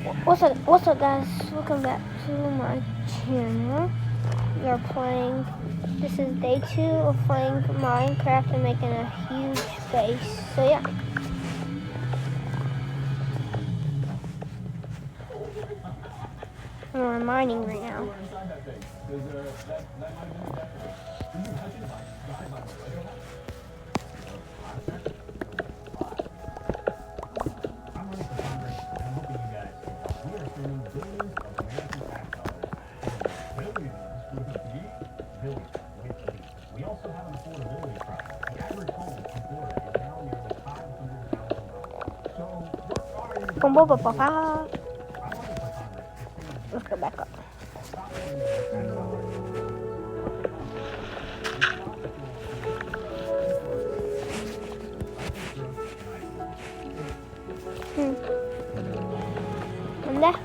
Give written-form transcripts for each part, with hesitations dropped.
What's up guys, welcome back to my channel. We are playing, this is day 2 of playing Minecraft and making a huge base, so yeah. And we're mining right now. We also have an affordability problem. The average home in Florida is now nearly $500,000. So, what are you Boom, boom, boom, boom, boom. Let's go back up. And there.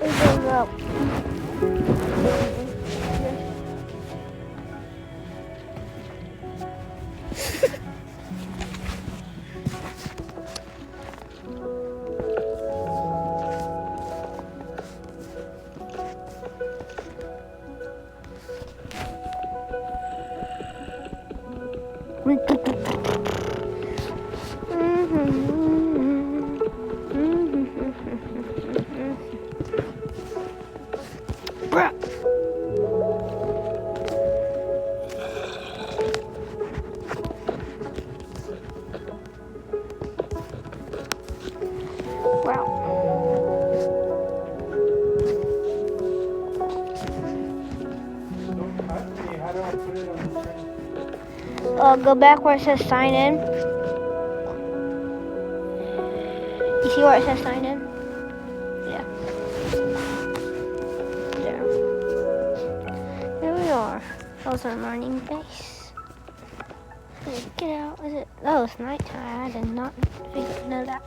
We're going up. Go back where it says sign in. You see where it says sign in? Yeah. There we are. That was our mining base. Get out. Is it? Oh, it's nighttime. I did not know that.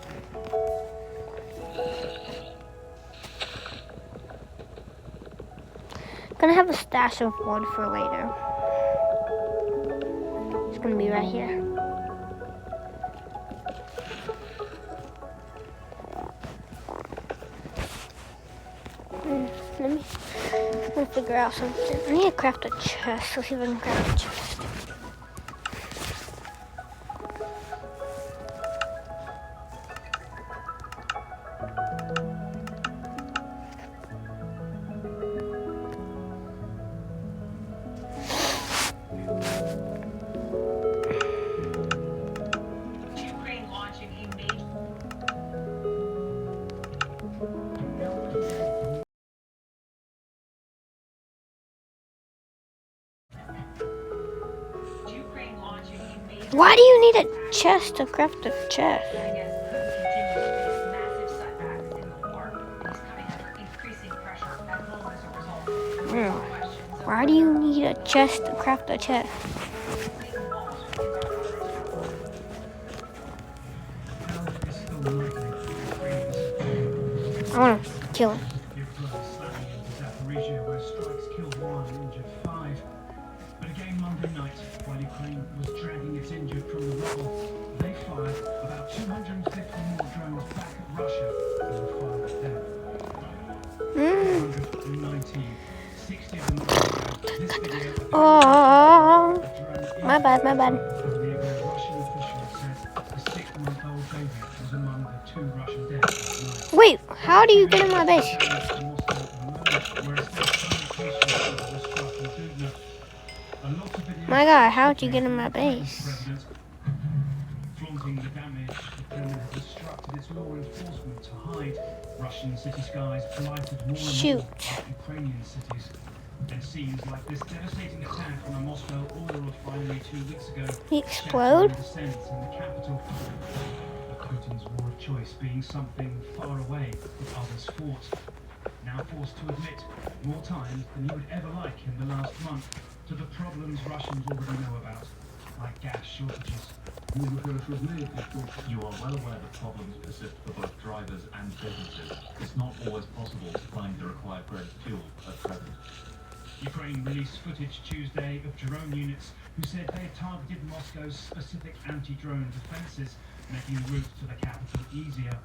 Gonna have a stash of wood for later. It's gonna be right here. Let me figure out something. I need to craft a chest. Let's see if I can craft a chest. Why do you need a chest to craft a chest? Why do you need a chest to craft a chest? I want to kill him. Monday night, while Ukraine was dragging its injured from the rubble, they fired about 250 more drones back at Russia and were fired at them. 119, 60 of them were this video. Oh, my bad. The Russian official says the 6-month-old baby was among the 2 Russian deaths. Wait, how do you get in my base? My God, how'd you get in my base? Flaunting the damage, the Kremlin has instructed its law enforcement to hide. Russian city skies blighted more and more Ukrainian cities. It seems like this devastating attack on a Moscow oil refinery 2 weeks ago. He explode? Descent in the capital. Putin's war of choice being something far away that others fought. Now forced to admit more times than he would ever like in the last month to the problems Russians already know about, like gas shortages. You are well aware that problems persist for both drivers and businesses. It's not always possible to find the required grade of fuel at present. Ukraine released footage Tuesday of drone units who said they targeted Moscow's specific anti-drone defences, making routes to the capital easier.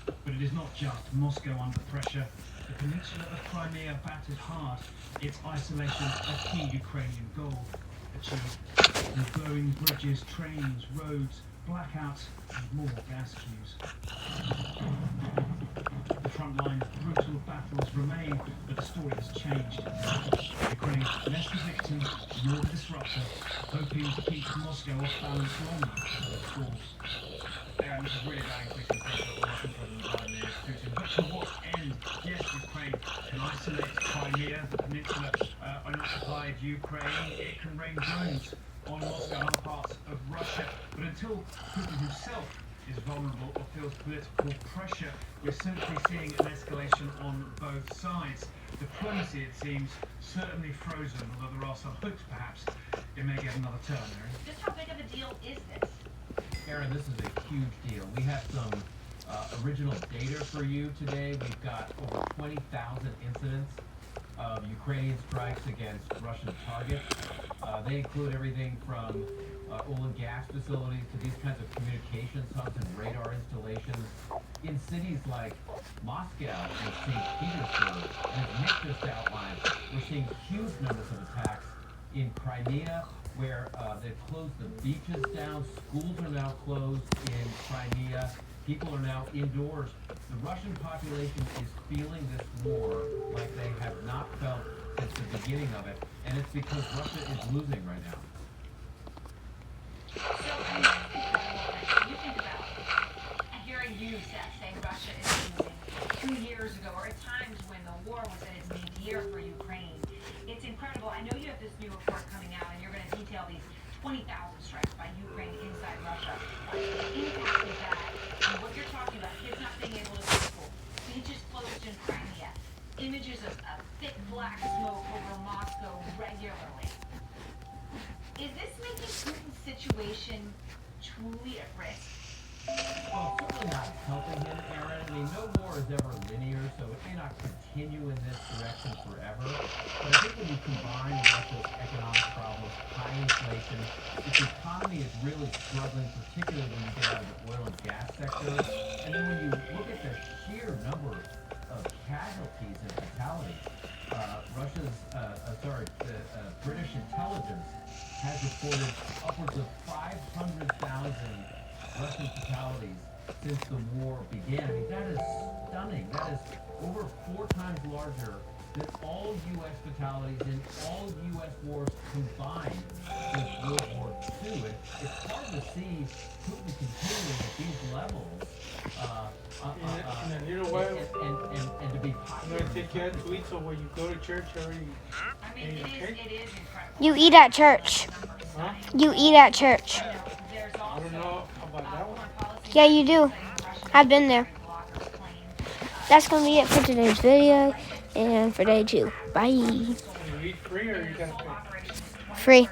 But it is not just Moscow under pressure. The peninsula of Crimea battered hard, its isolation a key Ukrainian goal achieved through glowing bridges, trains, roads, blackouts and more gas queues. The front line of brutal battles remain, but the story has changed. Ukraine less the victim, more the disruptor, hoping to keep Moscow off balance longer than it falls. And this is really going quickly for Russian President Vladimir Putin. But to what end? Yes, Ukraine can isolate Crimea, the peninsula, unoccupied Ukraine. It can rain drones on Moscow and other parts of Russia. But until Putin himself is vulnerable or feels political pressure, we're simply seeing an escalation on both sides. Diplomacy, it seems, certainly frozen, although there are some hopes perhaps it may get another turn. Aaron. Just how big of a deal is this? Aaron, this is a huge deal. We have some original data for you today. We've got over 20,000 incidents of Ukrainian strikes against Russian targets. They include everything from oil and gas facilities to these kinds of communications hubs and radar installations in cities like Moscow and St. Petersburg. And as Nick just outlined, we're seeing huge numbers of attacks in Crimea, where they've closed the beaches down. Schools are now closed in Crimea. People are now indoors. The Russian population is feeling this war like they have not felt since the beginning of it, and it's because Russia is losing right now. So, I mean, it's incredible. You think about hearing you say Russia is losing 2 years ago, or at times when the war was at its nadir for Ukraine. It's incredible. I know you have this new report coming out, and you're going to detail these 20,000 strikes by Ukraine inside Russia. But the impact of that, and what you're talking about, kids not being able to go to school, beaches closed in Crimea, images of thick black smoke over Moscow regularly. Is this making Putin's situation truly at risk? Well, it's certainly not helping him, Aaron. I mean, no war is ever linear, so it may not continue in this direction forever. But I think when you combine Russia's economic problems, high inflation, its economy is really struggling, particularly when you get out of the oil and gas sector. And then when you look at the sheer number of casualties and fatalities, the British intelligence has reported upwards of 500,000 Russian fatalities since the war began. I mean, that is stunning. That is over 4 times larger than all U.S. fatalities in all U.S. wars combined since World War II. And it's hard to see Putin continuing at these levels. And you know what? And to be I'm popular. gonna take care of tweets so when you go to church every. I mean, it is incredible. You eat at church. Huh? You eat at church. There's I also don't know about that one. foreign policy Yeah, you do. I've been there. blockers claim That's going to be it for today's video and for day 2. Bye. You eat free or you gotta pay? operations Free.